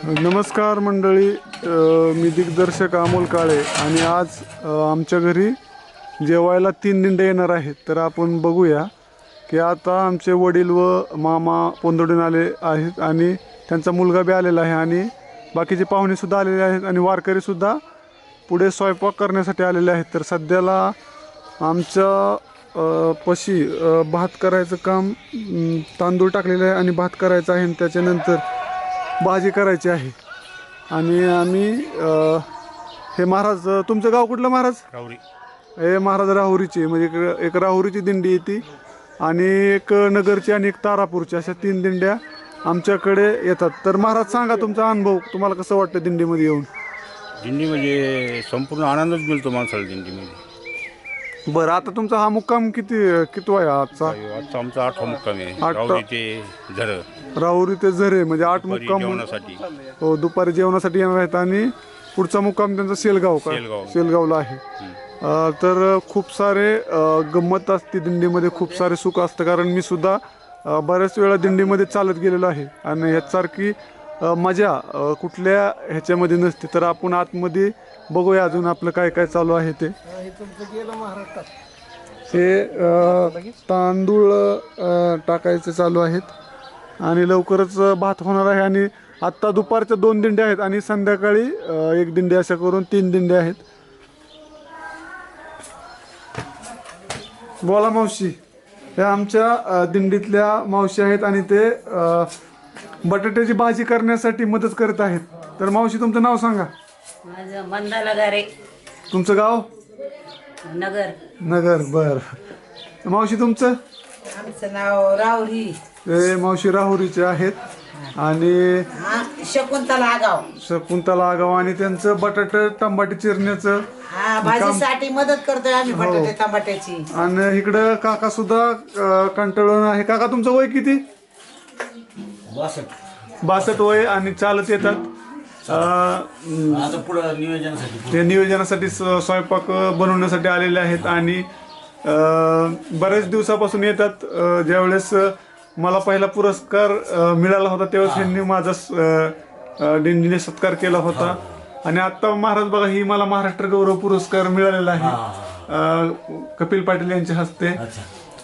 नमस्कार मंडळी, मी दिग्दर्शक अमोल काळे आणि आज आमच्या घरी जेवायला 3 दिंडे येणार आहेत. तर आपण बघूया की आता आमचे वडील व मामा पोंदडून आले आहेत आणि त्यांचा मुलगा बी आलेला आहे आणि बाकीचे पाहुणेसुद्धा आलेले आहेत आणि वारकरीसुद्धा पुढे स्वयंपाक करण्यासाठी आलेले आहेत. तर सध्याला आमच्या पशी भात करायचं काम, तांदूळ टाकलेलं आहे आणि भात करायचं आहे आणि त्याच्यानंतर भाजी करायची आहे. आणि आम्ही हे महाराज, तुमचं गाव कुठलं महाराज? राहुरी. हे महाराज राहुरीची, म्हणजे एक राहुरीची दिंडी येते आणि एक नगरची आणि एक तारापूरची, अशा 3 दिंड्या आमच्याकडे येतात. तर महाराज सांगा तुमचा अनुभव, तुम्हाला कसं वाटतं दिंडीमध्ये येऊन? दिंडी म्हणजे संपूर्ण आनंदच मिळतो माणसाला दिंडीमध्ये. बरं, आता तुमचा हा मुक्काम कितवा आहे आजचा? आजचा आमचा 8वा मुक्काम आहे. 8. राहुरी ते झर, राहुरी ते झरे म्हणजे 8 दुपारी मुक्काम. जेवणासाठी. हो, दुपारी जेवणासाठी येणार आहेत आणि पुढचा मुक्काम त्यांचा शेलगाव का? शेलगावला आहे. तर खूप सारे गंमत असते दिंडीमध्ये, खूप सारे सुख असतं. कारण मी सुद्धा बऱ्याच वेळा दिंडीमध्ये चालत गेलेलो आहे आणि ह्यासारखी मजा कुठल्या ह्याच्यामध्ये नसते. तर आपण आतमध्ये बघूया अजून आपलं काय काय चालू आहे ते. हे तांदूळ टाकायचे चालू आहेत आणि लवकरच भात होणार आहे. आणि आत्ता दुपारच्या 2 दिंड्या आहेत आणि संध्याकाळी 1 दिंडी, अशा करून 3 दिंड्या आहेत. बोला मावशी. हे आमच्या दिंडीतल्या मावशी आहेत आणि ते बटाट्याची भाजी करण्यासाठी मदत करत आहेत. तर मावशी तुमचं नाव सांगा. माझं मंदाला गारे, तुमचं गाव? नगर. नगर. बर मावशी तुमचं? आमचं नाव राहुरी. ते मावशी राहुरीचे आहेत आणि शकुंतला आगाव. शकुंतला आगाव आणि त्यांचं बटाटे टमाटे चिरण्याचं भाजीसाठी मदत करतोय आम्ही, बटाटे टमाट्याची. आणि इकडं काका सुद्धा कंटाळून आहे. काका तुमचं वय किती? 62 वय आणि चालत येतात. ते नियोजनासाठी स्वयंपाक बनवण्यासाठी आलेले आहेत आणि बऱ्याच दिवसापासून येतात. ज्यावेळेस मला पहिला पुरस्कार मिळाला होता त्यावेळेस यांनी माझा दिंडीने सत्कार केला होता. आणि आत्ता महाराज बघा, ही मला महाराष्ट्र गौरव पुरस्कार मिळालेला आहे कपिल पाटील यांच्या हस्ते.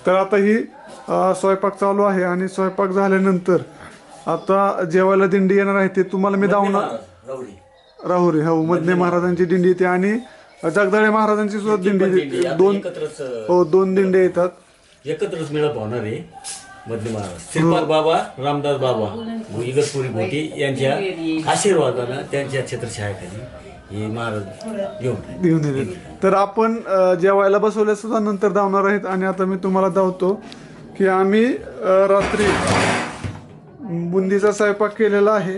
तर आता ही स्वयंपाक चालू आहे आणि स्वयंपाक झाल्यानंतर आता जेवायला दिंडी येणार आहे. ते तुम्हाला मी दावणार. राहुरी, हो, मधने महाराजांची दिंडी येते आणि जगदाळे महाराजांची सुद्धा दिंडी येते. 2 दिंडे येतात एकत्रच मिळत होणार आहे. मधले महाराज श्रीपाद बाबा, रामदास बाबा, इगतपुरी भोटी यांच्या आशीर्वादानं, त्यांच्या छत्रछायाखाली हे महाराज घेऊन येते. तर आपण जेवायला बसवल्या सुद्धा नंतर धावणार आहेत. आणि आता मी तुम्हाला धावतो की आम्ही रात्री बुंदीचा स्वयंपाक केलेला आहे.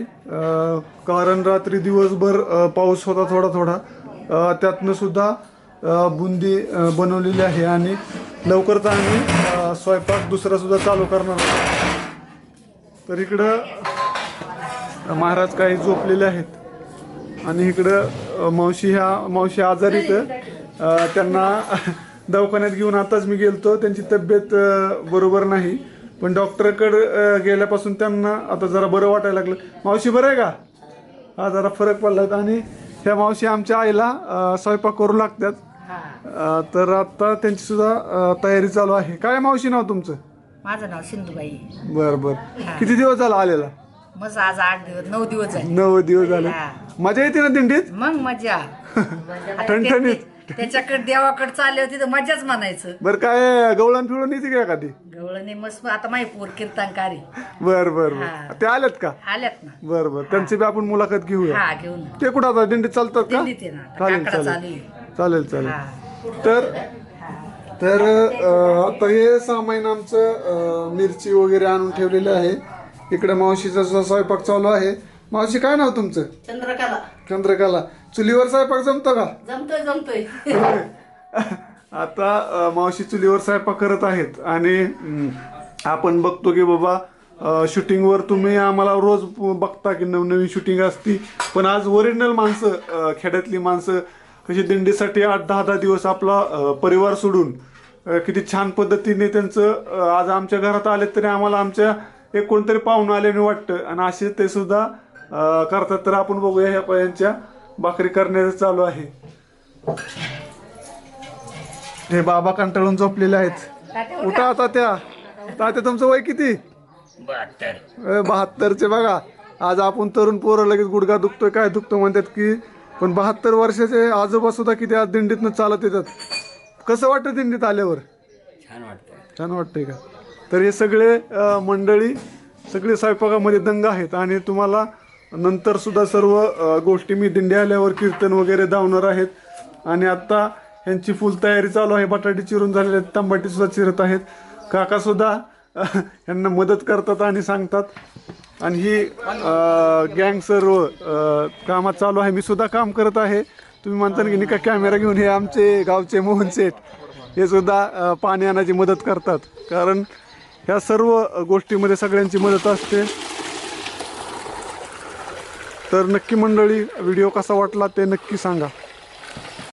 कारण रात्री दिवसभर पाऊस होता थोडा थोडा, त्यातनं सुद्धा बुंदी बनवलेली आहे आणि लवकरच आम्ही स्वयंपाक दुसरा सुद्धा चालू करणार आहोत. तर इकडं महाराज काही झोपलेले आहेत आणि इकडं मावशी आजारी, तर त्यांना दवाखान्यात घेऊन आताच मी गेलतो. त्यांची तब्येत बरोबर नाही, पण डॉक्टरकडे गेल्यापासून त्यांना आता जरा बरं वाटायला लागलं. मावशी बरं आहे का? हा, जरा फरक पडला. आणि ह्या मावशी आमच्या आईला स्वयंपाक करू लागतात. तर आता त्यांची सुद्धा तयारी चालू आहे. काय मावशी नाव तुमचं? माझं नाव सिंधुबाई. बरं बरं. किती दिवस झाला आलेला? मग आज 8 दिवस 9 दिवस झाले. 9 दिवस झाले. मजा येते ना दिंडीत? मग मजा. ठणठणीत. त्याच्याकडे देवाकडे चालले होती तर मजाच म्हणायचं. बरं, काय गवळण फिळून येते का एखादी? गवळणी मस्त. आता माही पोर कीर्तनकारी. बर बर बर. ते आलेत का? आल्यात ना. बर बर. त्यांची बी आपण मुलाखत घेऊया. हा, घेऊन. ते कुठं आता दिंडीत चालतात का? दिंडीत आहे ना. चालेल काकडा चालेल चालू आहे. चालेल चालेल. तर आता हे सामान आमचं मिरची वगैरे आणून ठेवलेलं आहे. इकडे मावशीचा स्वयंपाक चालू आहे. मावशी काय नाव तुमचं? चंद्रकला. चंद्रकला. चुलीवर स्वयंपाक जमतो का? जमतोय. आता मावशी चुलीवर स्वयंपाक करत आहेत आणि आपण बघतो की बाबा शूटिंगवर तुम्ही आम्हाला रोज बघता की नवनवीन शूटिंग असती, पण आज ओरिजिनल माणसं, खेड्यातली माणसं कशी दिंडीसाठी 8-10 दिवस आपला परिवार सोडून किती छान पद्धतीने त्यांचं आज आमच्या घरात आले तरी आम्हाला आमच्या एक कोणतरी पाहुणं आल्याने वाटतं. आणि असे ते सुद्धा करतात. तर आपण बघूया ह्या यांच्या भाकरी करण्याचं चालू आहे. हे बाबा कंटाळून झोपलेले आहेत. उठा तात्या. तात्या तुमचं वय किती? 72चे. बघा आज आपण तरुण पोरं लगेच गुडघा दुखतोय काय दुखतो म्हणतात की, पण 72 वर्षाचे आजोबा सुद्धा किती आज दिंडीतनं चालत येतात. कसं वाटतं दिंडीत आल्यावर? छान वाटतंय का? तर हे सगळे मंडळी सगळे स्वयंपाकामध्ये दंग आहेत आणि तुम्हाला नंतर सुद्धा सर्व गोष्टी मी दिंडी आल्यावर कीर्तन वगैरे धावणार आहेत. आणि आत्ता ह्यांची फुल तयारी चालू आहे. बटाटे चिरून झालेले आहेत, टमाटे सुद्धा चिरत आहेत. काका सुद्धा यांना मदत करतात आणि सांगतात. आणि ही गँग सर्व कामात चालू आहे. मी सुद्धा काम करत आहे. तुम्ही म्हणता की निका कॅमेरा घेऊन, हे आमचे गावचे मोहन सेठ हे सुद्धा पाणी आणायची मदत करतात. कारण ह्या सर्व गोष्टीमध्ये सगळ्यांची मदत असते. तर नक्की मंडळी व्हिडिओ कसा वाटला ते नक्की सांगा.